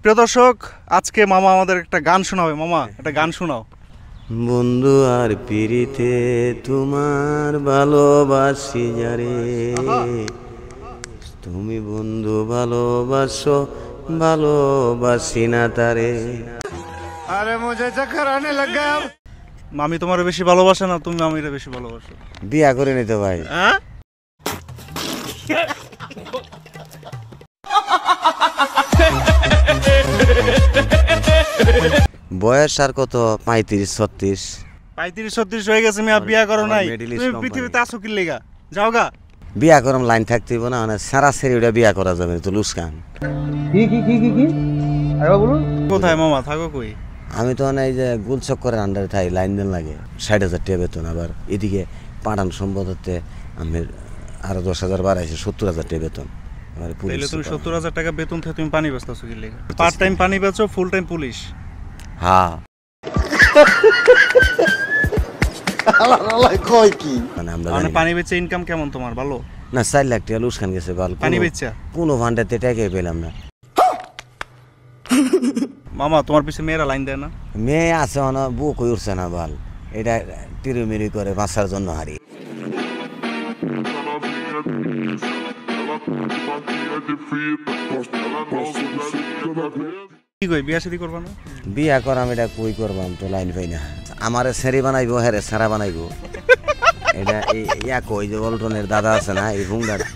প্রিয় দর্শক, আজকে মামা আমাদের একটা গান শোনাবে। মামা, একটা গান শোনাও। বন্ধু আর পিরিতে তোমার ভালোবাসি যারে, তুমি বন্ধু ভালোবাসো ভালোবাসি না তারে। আরে মুঝে চক্কর আনে লাগা। মামি তোমার বেশি ভালোবাসে না, তুমি মামিরে বেশি ভালোবাসো? বিয়া করে নিতে ভাই। হ্যাঁ, বয়স আর কত 35-36। 35-36 হয়ে গেছে, মিয়া বিয়া করো নাই? তুমি পৃথিবীতে আছো কি লেগা? যাও গা। বিয়া করম লাইন থাকতেইব না, মানে সারা সেরি ওটা বিয়া করা যাবে তো লুসকান। কি আরে বলুন, কোথায় মামা থাকো? কই? আমি তো এই যে গুলচক্করের আন্ডারে থাই, লাইন দেন লাগে 60,000 টাকা বেতন। আবার এদিকে পাঠান সম্পদতে আমি আরো 10,000 বাড়াইছে, 70,000 টাকা বেতন। তাইলে তুমি 70,000 টাকা বেতন থেকে তুমি পানি বেচতেছো কি লেগা? পার্ট টাইম পানি বেচো, ফুল টাইম পুলিশ? হ্যাঁ। কই কি মানে আমরা পানি বেচে ইনকাম কেমন তোমার? ভালো না? 4 লাখ টাকা লুসকান গেছে ভালো পানি বেচা। কোনো ভান্ডাতে টাকাই পেলাম না। মামা, তোমার পিছে মেয়েরা লাইন দেয় না? মেয়ে আছে না, বউ কই উঠছে না ভাল। এটা তিরুমিরি করে বাঁচার জন্য হারি। কি কই, বিয়া শাদী করবা না? বিয়া করাম, এটা কই করবাম তো লাইন পাই না। আমারে সেরি বানাইবো, হ্যাঁ সারা বানাইবো। এটা ইয়া কই যে ওলটনের দাদা আছে না, এই ভুঙ্গাটা।